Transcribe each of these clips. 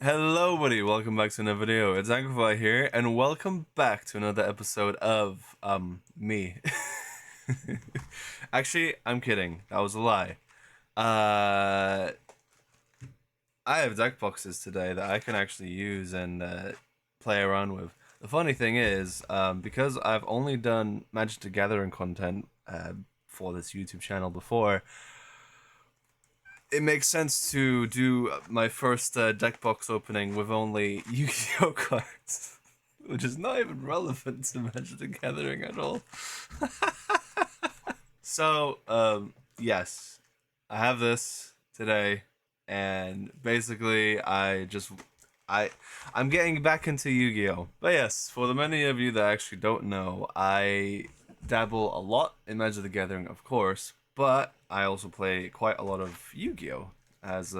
Hello, buddy. Welcome back to another video. It's Angrify here, and welcome back to another episode of me. Actually, I'm kidding. That was a lie. Uh, I have deck boxes today that I can actually use and play around with. The funny thing is, because I've only done Magic the Gathering content for this YouTube channel before, it makes sense to do my first deck box opening with only Yu-Gi-Oh cards, which is not even relevant to Magic the Gathering at all. So, yes, I have this today, and basically, I, I'm getting back into Yu-Gi-Oh. But yes, for the many of you that actually don't know, I dabble a lot in Magic the Gathering, of course, but I also play quite a lot of Yu-Gi-Oh as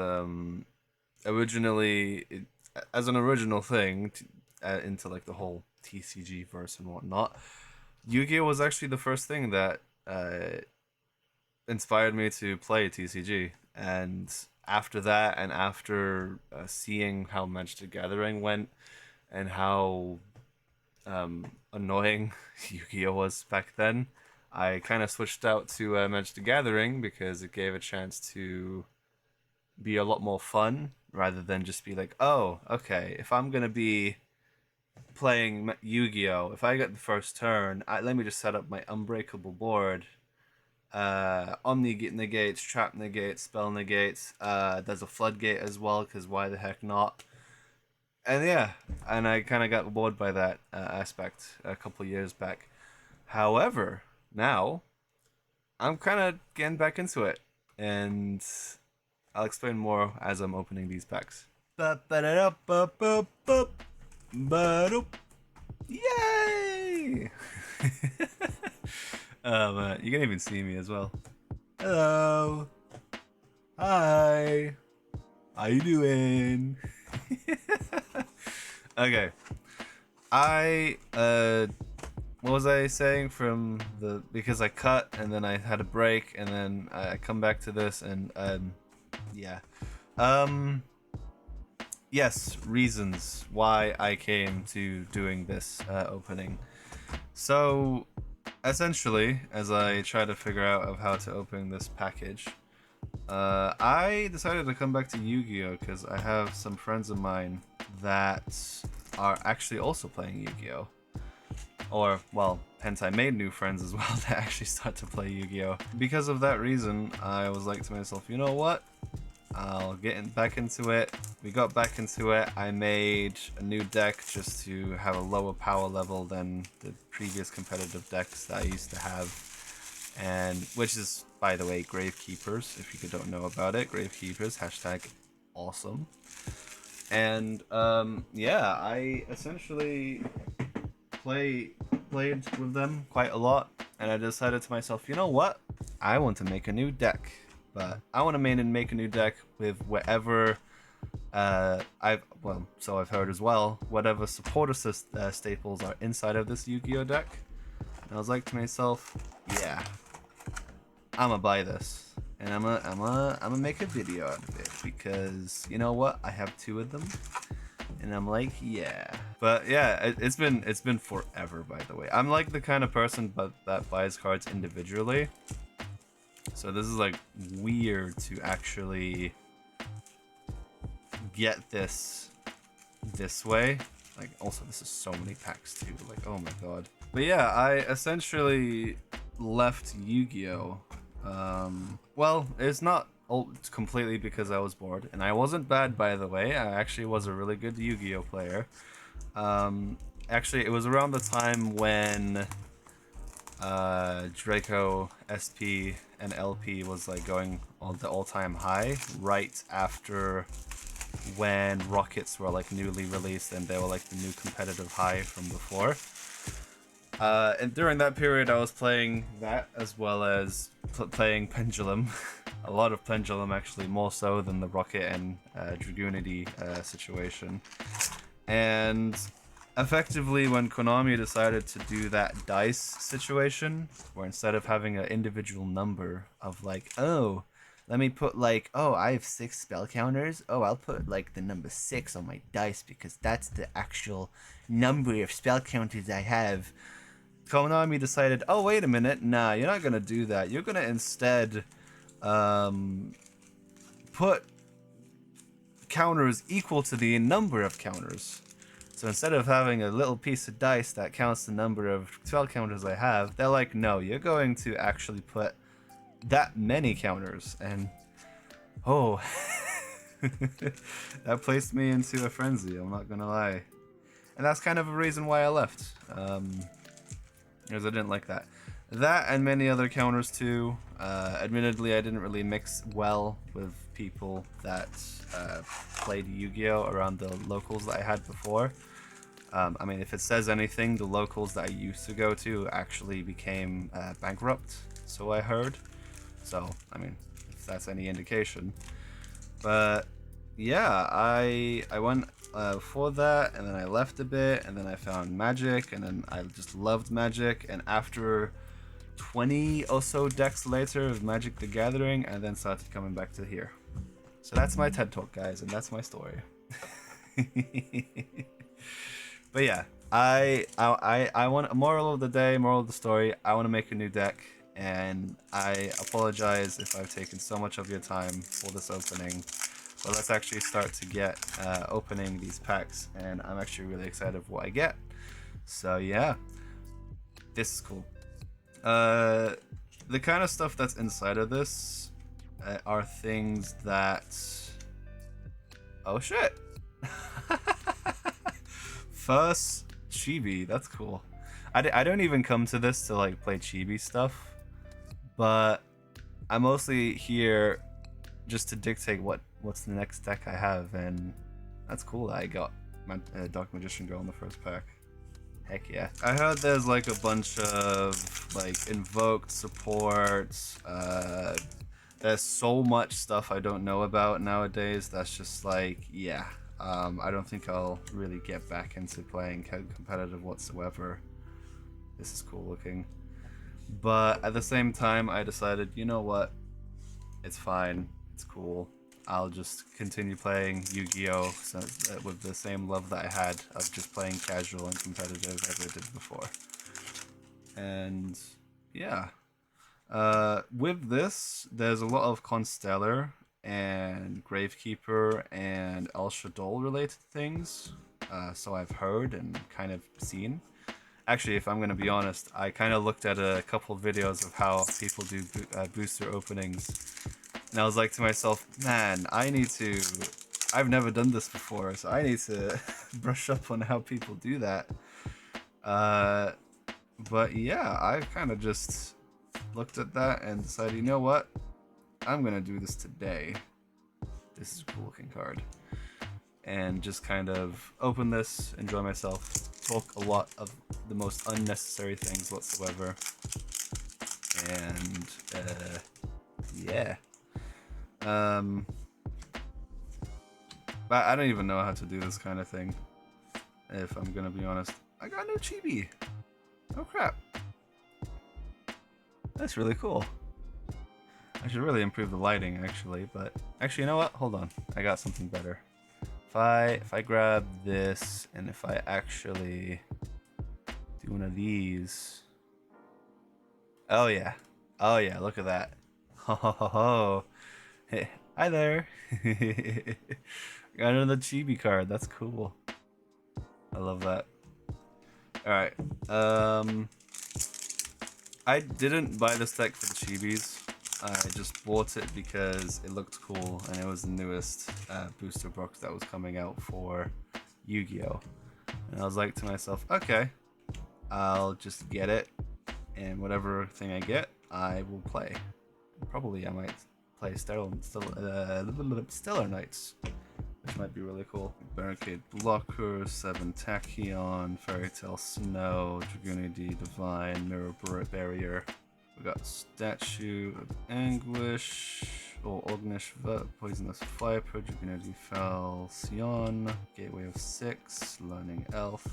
originally as an original thing into like the whole TCG verse and whatnot. Yu-Gi-Oh was actually the first thing that inspired me to play TCG, and after that, and after seeing how Magic the Gathering went and how annoying Yu-Gi-Oh was back then, I kind of switched out to Magic the Gathering because it gave a chance to be a lot more fun rather than just be like, oh, okay, if I'm gonna be playing Yu-Gi-Oh, if I get the first turn, let me just set up my unbreakable board. Omni negates, trap negates, spell negates. There's a floodgate as well, because why the heck not? And yeah, and I kind of got bored by that aspect a couple years back. However, now I'm kind of getting back into it, and I'll explain more as I'm opening these packs. Yay! You can even see me as well. Hello. Hi. How you doing? Okay. I what was I saying from the because I cut and then I had a break and then I come back to this and yeah. Um yes, reasons why I came to doing this opening. So essentially, as I try to figure out of how to open this package, I decided to come back to Yu-Gi-Oh because I have some friends of mine that are actually also playing Yu-Gi-Oh. Or, well, hence I made new friends as well that actually start to play Yu-Gi-Oh. Because of that reason, I was like to myself, you know what? I'll get back into it. We got back into it. I made a new deck just to have a lower power level than the previous competitive decks that I used to have. And which is, by the way, Gravekeepers, if you don't know about it. Gravekeepers, hashtag awesome. And yeah, I essentially played with them quite a lot, and I decided to myself, you know what? I want to make a new deck, but I want to make a new deck with whatever I've heard as well, whatever supporter staples are inside of this Yu-Gi-Oh deck. And I was like to myself, yeah, I'ma buy this, and I'ma make a video out of it because you know what? I have two of them, and I'm like, yeah. But yeah, it's been forever. By the way, I'm like the kind of person that buys cards individually. So this is like weird to actually get this way. Like also this is so many packs too. Like oh my god. But yeah, I essentially left Yu-Gi-Oh. Well, it's not completely because I was bored, and I wasn't bad by the way. I actually was a really good Yu-Gi-Oh player. Actually, it was around the time when Draco SP and LP was like going on the all-time high, right after when Rockets were like newly released and they were like the new competitive high from before. And during that period, I was playing that as well as playing Pendulum. A lot of Pendulum, actually, more so than the Rocket and Dragoonity situation. And effectively, when Konami decided to do that dice situation, where instead of having an individual number of like, oh, let me put like, oh, I have 6 spell counters. Oh, I'll put like the number 6 on my dice because that's the actual number of spell counters I have. Konami decided, oh, wait a minute, nah, you're not gonna do that. You're gonna instead put counters equal to the number of counters. So instead of having a little piece of dice that counts the number of spell counters I have, they're like, no, you're going to actually put that many counters. And oh, that placed me into a frenzy, I'm not gonna lie. And that's kind of a reason why I left, because I didn't like that. That and many other counters too. Admittedly, I didn't really mix well with people that played Yu-Gi-Oh! Around the locals that I had before. I mean, if it says anything, the locals that I used to go to actually became bankrupt, so I heard. So, I mean, if that's any indication. But yeah, I went for that, and then I left a bit, and then I found Magic, and then I just loved Magic, and after 20 or so decks later of Magic the Gathering, I then started coming back to here. So that's my TED Talk, guys, and that's my story. But yeah, I want a moral of the day, moral of the story. I want to make a new deck, and I apologize if I've taken so much of your time for this opening. But let's actually start to get opening these packs, and I'm actually really excited for what I get. So yeah, this is cool. The kind of stuff that's inside of this are things that... Oh shit! First chibi, that's cool. I don't even come to this to like play chibi stuff, but I'm mostly here just to dictate what's the next deck I have, and that's cool that I got my Dark Magician Girl in the first pack. Heck yeah. I heard there's like a bunch of like invoked supports. There's so much stuff I don't know about nowadays that's just like, yeah. I don't think I'll really get back into playing competitive whatsoever. This is cool looking. But at the same time, I decided, you know what? It's fine. It's cool. I'll just continue playing Yu-Gi-Oh! With the same love that I had of just playing casual and competitive as I did before. And yeah. With this, there's a lot of Constellar and Gravekeeper and El Shadol related things. So I've heard and kind of seen. Actually, if I'm going to be honest, I kind of looked at a couple of videos of how people do booster openings. And I was like to myself, man, I've never done this before, so I need to brush up on how people do that. But yeah, I kind of just looked at that and decided, you know what? I'm gonna do this today. This is a cool looking card. And just kind of open this, enjoy myself, talk a lot of the most unnecessary things whatsoever. And yeah. But I don't even know how to do this kind of thing, if I'm gonna be honest. I got no chibi. Oh crap. That's really cool. I should really improve the lighting actually, but actually, you know what? Hold on. I got something better. If I grab this and if I actually do one of these. Oh yeah. Oh yeah, look at that. Ho ho ho ho. Hey, hi there. Got another chibi card. That's cool. I love that. Alright. I didn't buy this deck for the chibis. I just bought it because it looked cool and it was the newest booster box that was coming out for Yu-Gi-Oh! And I was like to myself, okay, I'll just get it, and whatever thing I get, I will play. Probably I might play Stellar Knights, which might be really cool. Barricade Blocker, 7 Tachyon, Fairy Tale Snow, Dragoonity Divine, Mirror Barrier. We got Statue of Anguish, or Ognish Poisonous Viper, Dragoonity Fel, Sion, Gateway of 6, Learning Elf,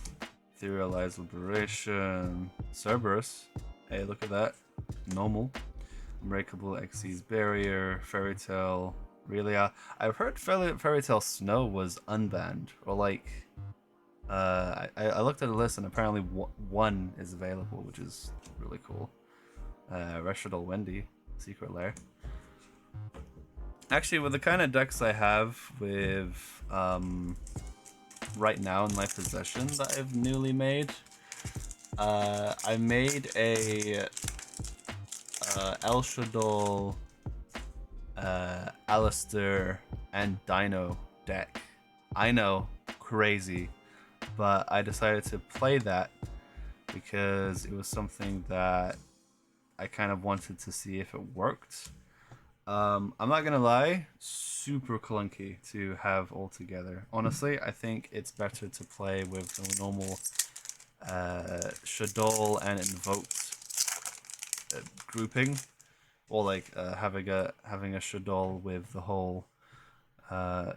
Etherealized Liberation, Cerberus. Hey, look at that. Normal. Unbreakable, Xyz Barrier, Fairy Tale, Relia. I've heard Fairy Tale Snow was unbanned, or like, I looked at the list and apparently one is available, which is really cool. Reshadol Wendy, Secret Lair. Actually, with the kind of decks I have with right now in my possession that I've newly made, I made a El Shadol, Alistair, and Dino deck. I know, crazy, but I decided to play that because it was something that I kind of wanted to see if it worked. I'm not gonna lie, super clunky to have all together. Honestly, I think it's better to play with the normal Shadol and Invoked grouping, or like having a Shadol with the whole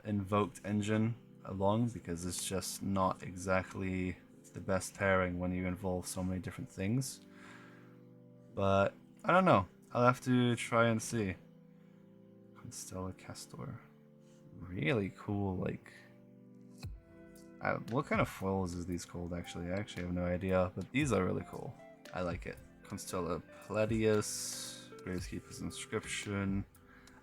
Invoked engine along, because it's just not exactly the best pairing when you involve so many different things. But I don't know. I'll have to try and see. Constella Castor. Really cool, like... what kind of foils is these called, actually? I actually have no idea, but these are really cool. I like it. Constella Palladius, Gravekeeper's Inscription.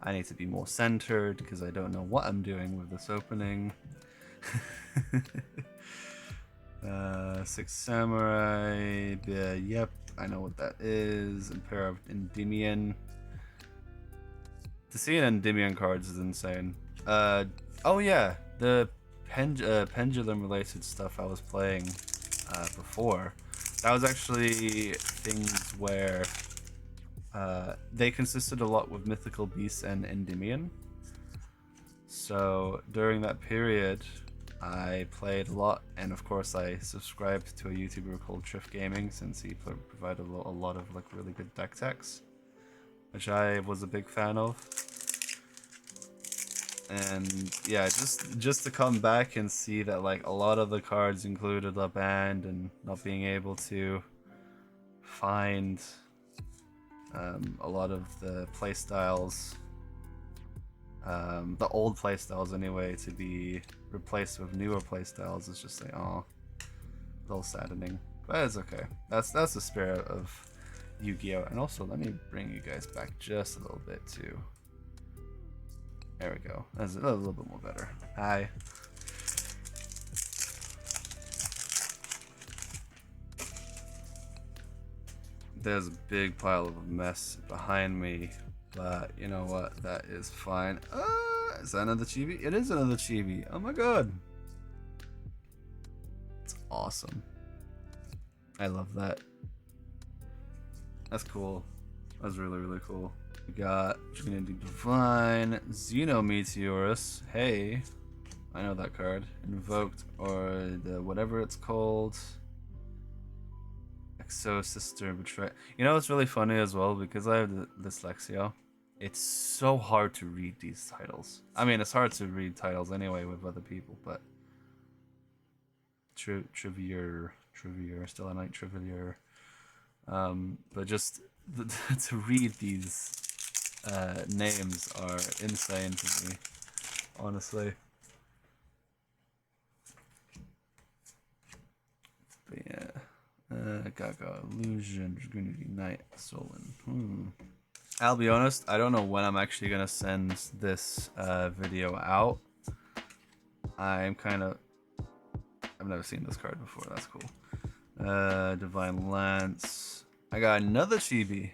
I need to be more centered, because I don't know what I'm doing with this opening. Six Samurai, yep, I know what that is. Pair of Endymion. To see an Endymion cards is insane. Oh yeah, the pendulum related stuff I was playing before. That was actually things where they consisted a lot with Mythical Beasts and Endymion. So during that period, I played a lot, and of course I subscribed to a YouTuber called Triff Gaming, since he provided a lot of like really good deck techs, which I was a big fan of. And yeah, just to come back and see that like a lot of the cards included a band, and not being able to find a lot of the playstyles, the old playstyles anyway, to be replaced with newer playstyles is just like, oh, a little saddening. But it's okay. That's the spirit of YuGiOh. And also, let me bring you guys back just a little bit too. There we go. That's a little bit more better. Hi. There's a big pile of mess behind me, but you know what? That is fine. Is that another chibi? It is another chibi. Oh my god. It's awesome. I love that. That's cool. That's really, really cool. We got Trinity Divine, Xenometeorus. Hey, I know that card. Invoked, or the whatever it's called. Exo Sister Betray. You know what's really funny as well, because I have dyslexia. It's so hard to read these titles. I mean, it's hard to read titles anyway with other people, but Trivier, still a night Trivier. But just to read these names are insane to me, honestly. But yeah, Gaga, Illusion, Dragoonity, Knight, Solon. I'll be honest, I don't know when I'm actually gonna send this video out. I've never seen this card before. That's cool. Divine Lance. I got another chibi.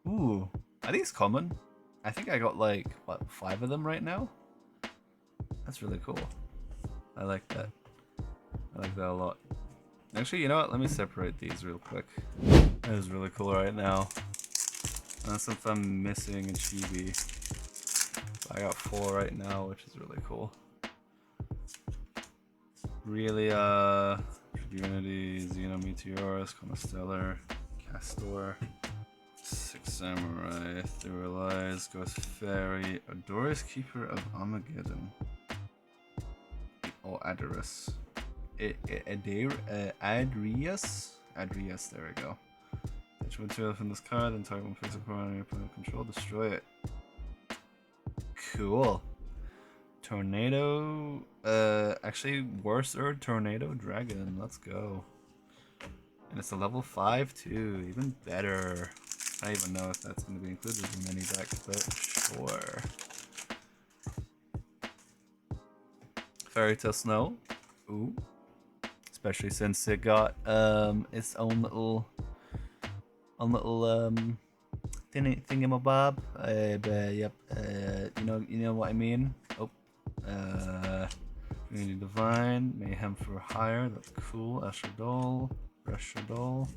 Ooh, are these common? I think I got like, what, 5 of them right now? That's really cool. I like that. I like that a lot. Actually, you know what? Let me separate these real quick. That is really cool right now. Unless if I'm missing a chibi. I got 4 right now, which is really cool. Really, Unity, Xenometeorus, Constellar, Castor, Six Samurai, Etherealize, Ghost Fairy, Adorus Keeper of Armageddon, or Adrius. Adrius, there we go. Which material from this card and target one physical power on your opponent control, destroy it. Cool. Tornado, actually worse Tornado Dragon, let's go. And it's a level 5 too, even better. I don't even know if that's going to be included in any deck, but sure. Fairy Tale Snow, ooh. Especially since it got its own little thingamabob. But yep, you know what I mean. Oh, Community Divine, Mayhem for Hire. That's cool. Ashadol, Reshadol.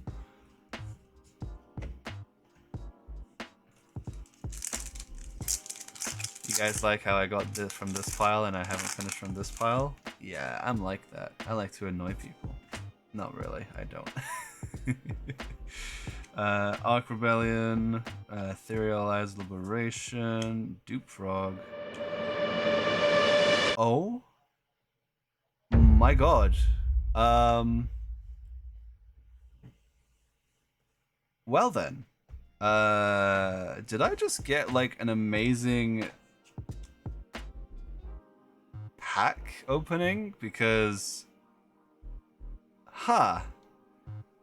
You guys like how I got this from this pile and I haven't finished from this pile? Yeah, I'm like that. I like to annoy people. Not really, I don't. Arc Rebellion, Etherealized Liberation, Dupe Frog. Oh my god. Well then. Did I just get like an amazing pack opening? Because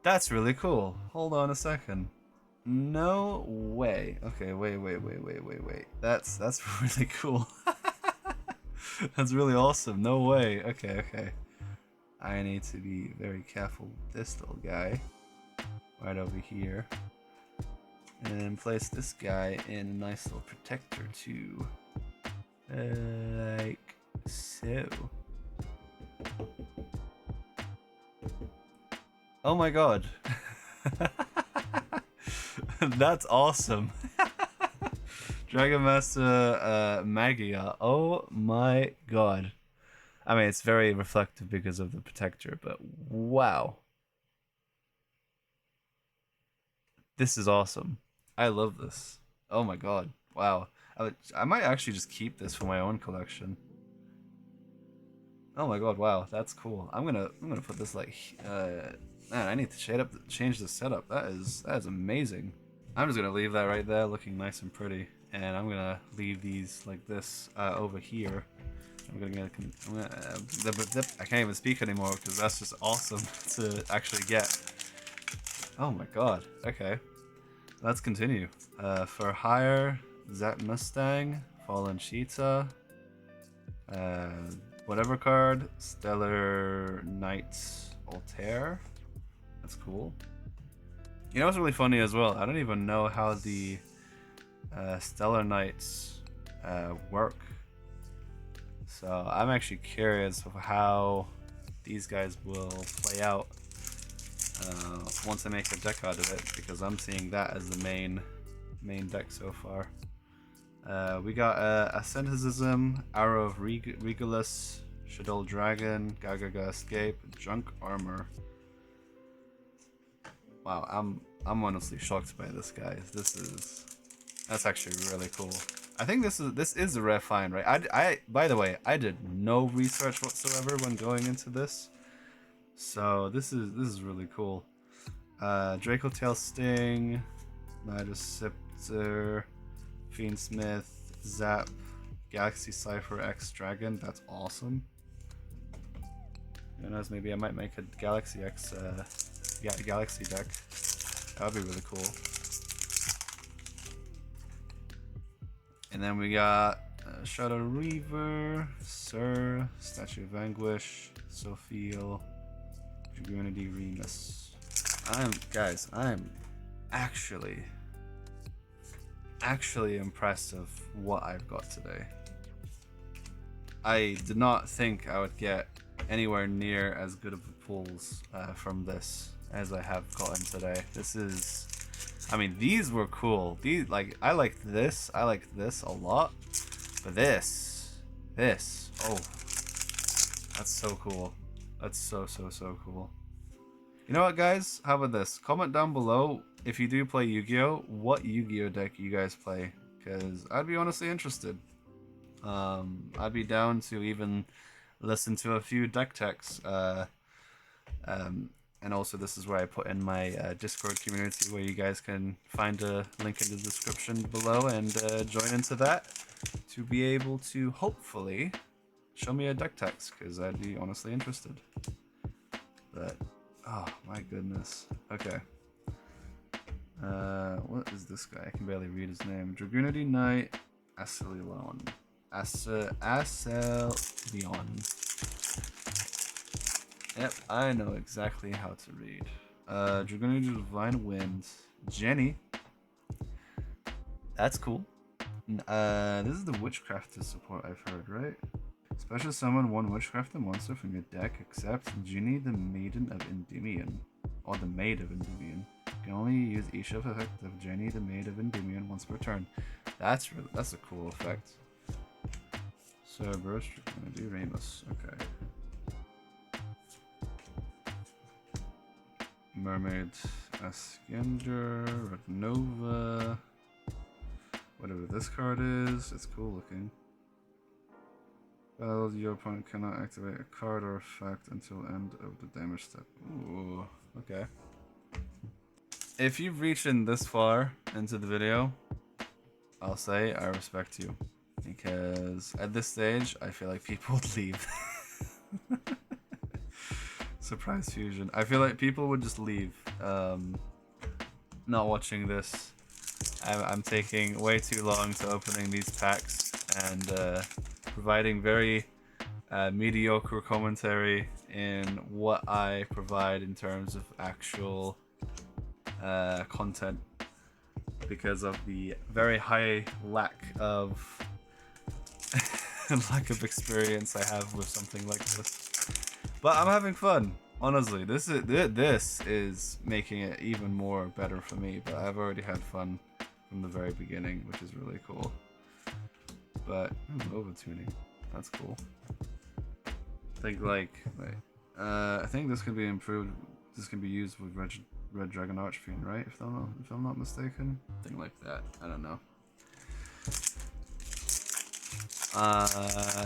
that's really cool. Hold on a second. No way. Okay, wait. That's really cool. That's really awesome. No way. Okay. I need to be very careful with this little guy. Right over here. And place this guy in a nice little protector too. Like so. Oh my god. That's awesome. Dragon Master Magia. Oh my god. I mean, it's very reflective because of the protector, but wow. This is awesome. I love this. Oh my god. Wow. I might actually just keep this for my own collection. Oh my god, wow, that's cool. I'm gonna put this like man, I need to change the setup. That is amazing. I'm just gonna leave that right there looking nice and pretty. And I'm gonna leave these like this over here. I can't even speak anymore because that's just awesome to actually get. Oh my god. Okay. Let's continue. For hire, Zap Mustang, Fallen Cheetah, whatever card, Stellar Knight Altair. That's cool. You know what's really funny as well? I don't even know how the Stellar Knights work. So I'm actually curious of how these guys will play out once I make a deck out of it, because I'm seeing that as the main deck so far. We got Asceticism, Arrow of Regalus, Shadow Dragon, Gagaga Escape, Junk Armor. Wow, I'm honestly shocked by this, guys. That's actually really cool. I think this is a rare find, right? I by the way, I did no research whatsoever when going into this, so this is really cool. Draco Tail Sting, Midas Scepter, Fiendsmith, Zap, Galaxy Cipher X Dragon. That's awesome. Who knows? Maybe I might make a Galaxy X Galaxy deck. That would be really cool. And then we got Shadow Reaver, Sir, Statue of Anguish, Sophiel, Dragunity Remus. I'm actually impressed of what I've got today. I did not think I would get anywhere near as good of pulls from this as I have gotten today. I mean, these were cool. These, like, I liked this a lot, but this, oh, that's so cool. That's so cool. You know what, guys? How about this? Comment down below if you do play Yu-Gi-Oh! What Yu-Gi-Oh! Deck you guys play, because I'd be honestly interested. I'd be down to even listen to a few deck techs. And also, this is where I put in my Discord community, where you guys can find a link in the description below and join into that to be able to hopefully show me a deck text, because I'd be honestly interested. But oh my goodness. Okay. What is this guy? I can barely read his name. Dragoonity Knight Ascelion. Ascelion. Yep, I know exactly how to read. Dragoonity Divine Wind. Jenny. That's cool. This is the Witchcrafter support I've heard, right? Special summon one Witchcrafter monster from your deck except Ginny the Maiden of Endymion. Or the Maid of Endymion. You can only use each of effect of Jenny the Maid of Endymion once per turn. That's a cool effect. Cerberus, Dragoonity, Ramus. Okay. Mermaid, Ascender, Red Nova. Whatever this card is, it's cool looking. Well, your opponent cannot activate a card or effect until end of the damage step. Ooh, okay. If you've reached in this far into the video, I'll say I respect you. Because at this stage, I feel like people would leave. Surprise fusion. I feel like people would just leave. Not watching this. I'm taking way too long to opening these packs and providing very mediocre commentary in what I provide in terms of actual content, because of the very high lack of experience I have with something like this. But I'm having fun. Honestly, this is making it even more better for me. But I've already had fun from the very beginning, which is really cool. But overtuning, that's cool. I think I think this can be improved. This can be used with Red Dragon Archfiend, right? If I'm not mistaken, thing like that. I don't know.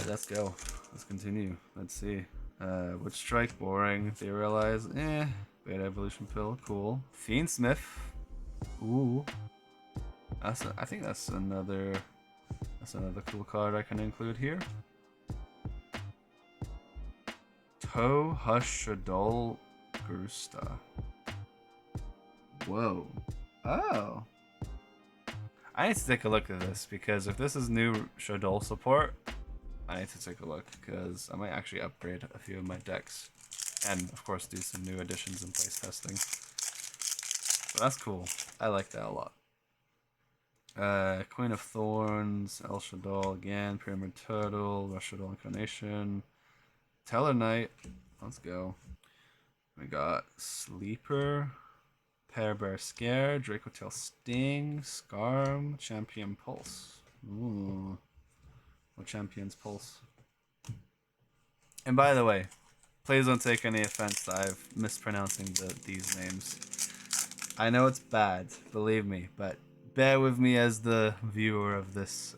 Let's go. Let's continue. Let's see. Would Strike boring. Theorize. Beta Evolution Pill. Cool. Fiendsmith. Ooh. I think that's another cool card I can include here. Toe Hushadol Grusta. Whoa. Oh. I need to take a look at this, because if this is new Shadol support, I need to take a look, because I might actually upgrade a few of my decks. And of course do some new additions and place testing. But that's cool. I like that a lot. Queen of Thorns, El Shadol again, Pyramid Turtle, Rush Shadol Incarnation, Teller Knight. Let's go. We got Sleeper, Pear Bear Scare, Draco Tail Sting, Scarm, Champion Pulse. Ooh. Or Champion's Pulse. And by the way, please don't take any offense that I'm mispronouncing these names. I know it's bad, believe me, but bear with me as the viewer of this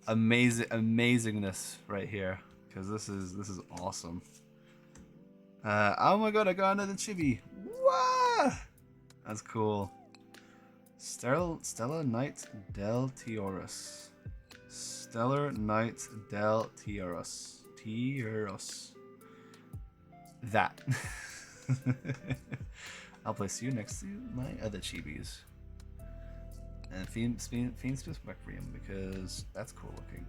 amazingness right here, because this is awesome. Oh my god, I got another chibi. What? That's cool. Stellar Knight Del Tioros. Stellar Knight Del Tioros. That. I'll place you next to my other chibis. And Fiendsmith Requiem, because that's cool looking.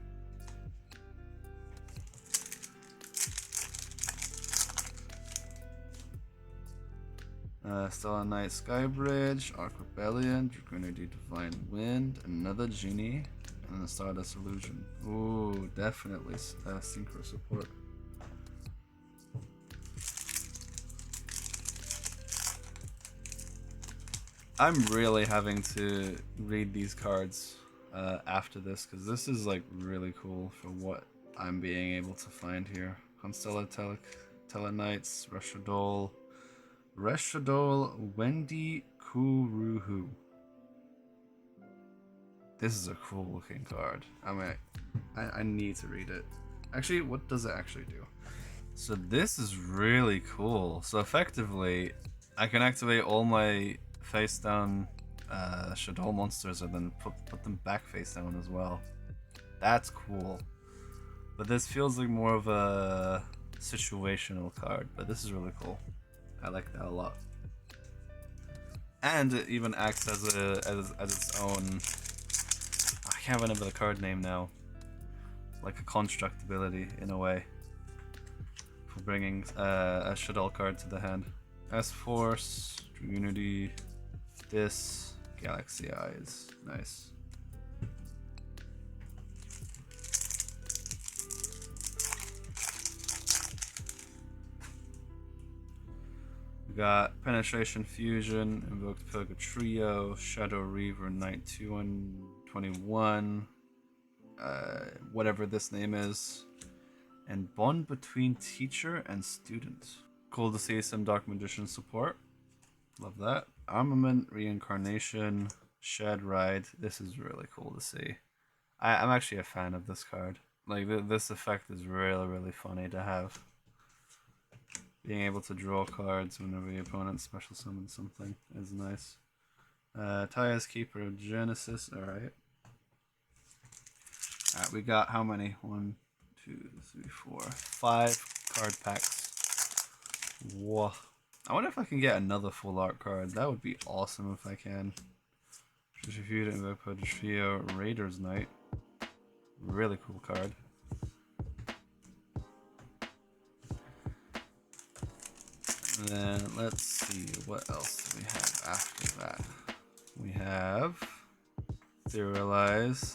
Stellar Knight Skybridge, Arc Rebellion, Dragoonity Divine Wind, another Genie, and the Stardust Illusion. Ooh, definitely synchro support. I'm really having to read these cards after this, because this is like really cool for what I'm being able to find here. Constella Teleknights, Reshadol Wendy Kuruhu. This is a cool looking card. I mean, I need to read it. Actually, what does it actually do? So this is really cool. So effectively, I can activate all my face down Shadow monsters and then put them back face down as well. That's cool. But this feels like more of a situational card, but this is really cool. I like that a lot. And it even acts as its own. I can't remember the card name now. Like a construct ability in a way for bringing a Shadow card to the hand. S-Force, Unity, this, Galaxy Eyes. Nice. We got Penetration Fusion, Invoked Purgatrio, Shadow Reaver, Knight 221, whatever this name is, and Bond Between Teacher and Student. Cool to see some Dark Magician support. Love that. Armament, Reincarnation, Shed Ride. This is really cool to see. I'm actually a fan of this card. Like, this effect is really, really funny to have. Being able to draw cards whenever your opponent special summons something is nice. Taya's Keeper of Genesis, alright. Alright, we got how many? 1, 2, 3, 4, 5 card packs. Whoa. I wonder if I can get another full art card. That would be awesome if I can. Reviewed it in the Trio Raiders Knight. Really cool card. And then let's see what else do we have after that. We have Serialize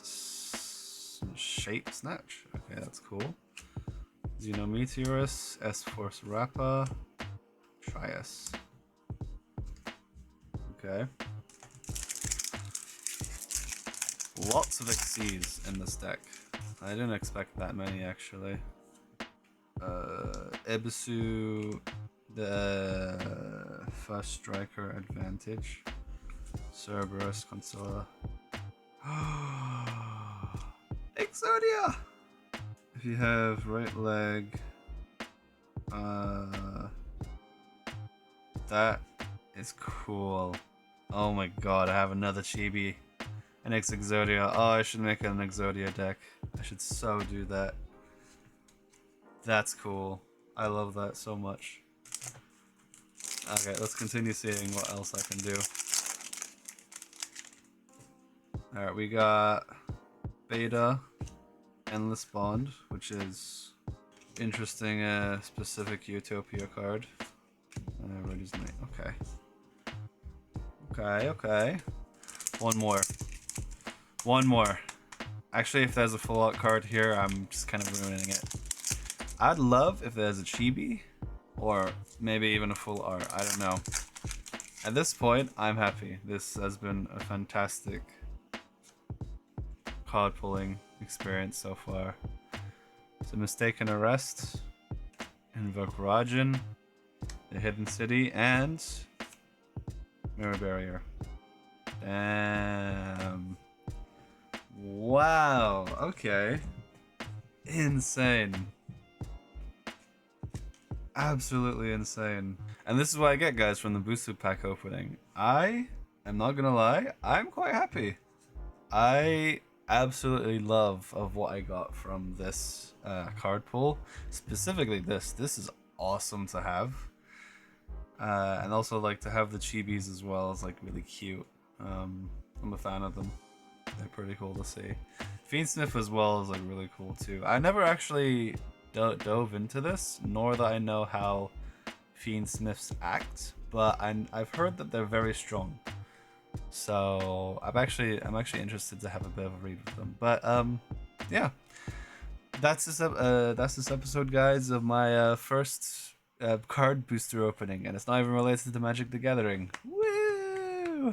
Shape Snatch. Okay, that's cool. Xenometeorus, S-Force Rappa, Trias. Okay. Lots of Xyz in this deck. I didn't expect that many actually. Ebisu, the first striker advantage. Cerberus, Consola. Exodia! If you have right leg, that is cool. Oh my god, I have another chibi. An Exodia. Oh, I should make an Exodia deck. I should so do that. That's cool. I love that so much. Okay, let's continue seeing what else I can do. Alright, we got Beta, Endless Bond, which is interesting, specific Utopia card. Reader's Knight. Okay. Okay. One more. Actually, if there's a full art card here, I'm just kind of ruining it. I'd love if there's a chibi, or maybe even a full art. I don't know. At this point, I'm happy. This has been a fantastic card pulling experience so far. So Mistaken Arrest, Invoke Rajan, The Hidden City, and Mirror Barrier. Damn. Wow, okay. Insane. Absolutely insane. And this is what I get, guys, from the Busu pack opening. I am not gonna lie, I'm quite happy. I absolutely love of what I got from this card pull. Specifically this. This is awesome to have. And also, like, to have the chibis as well is, like, really cute. I'm a fan of them. They're pretty cool to see. Fiendsmith as well is, like, really cool too. I never actually dove into this, nor that I know how Fiendsmiths act, but I've heard that they're very strong. So I'm actually interested to have a bit of a read with them. But yeah, that's this episode, guys, of my first card booster opening, and it's not even related to Magic the Gathering. Woo!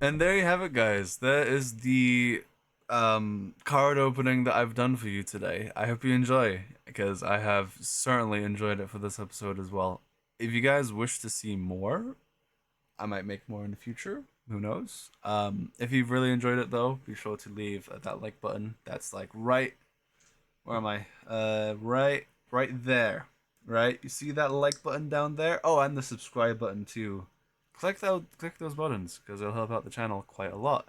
And there you have it, guys. That is the card opening that I've done for you today. I hope you enjoy, because I have certainly enjoyed it for this episode as well. If you guys wish to see more, I might make more in the future. Who knows? If you've really enjoyed it, though, be sure to leave that like button. That's like right. Where am I? Right there. right? You see that like button down there? Oh, and the subscribe button too. Click those buttons because it'll help out the channel quite a lot.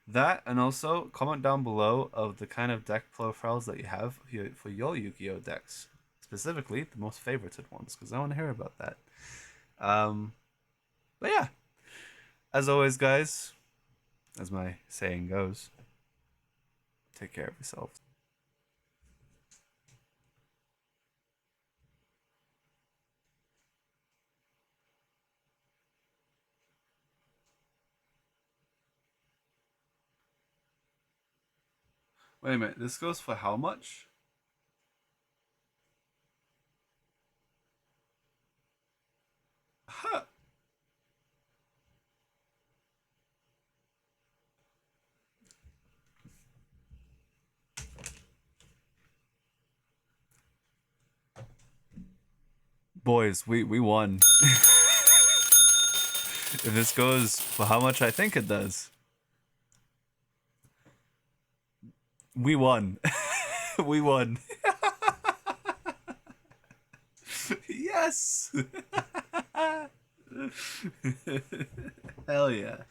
That, and also comment down below of the kind of deck profiles that you have for your Yu-Gi-Oh decks, specifically the most favorited ones, because I want to hear about that. Um, but yeah, as always, guys, as my saying goes, take care of yourselves. Wait a minute, this goes for how much? Huh. Boys, we won. If this goes for how much I think it does, we won. We won. Yes. Hell yeah.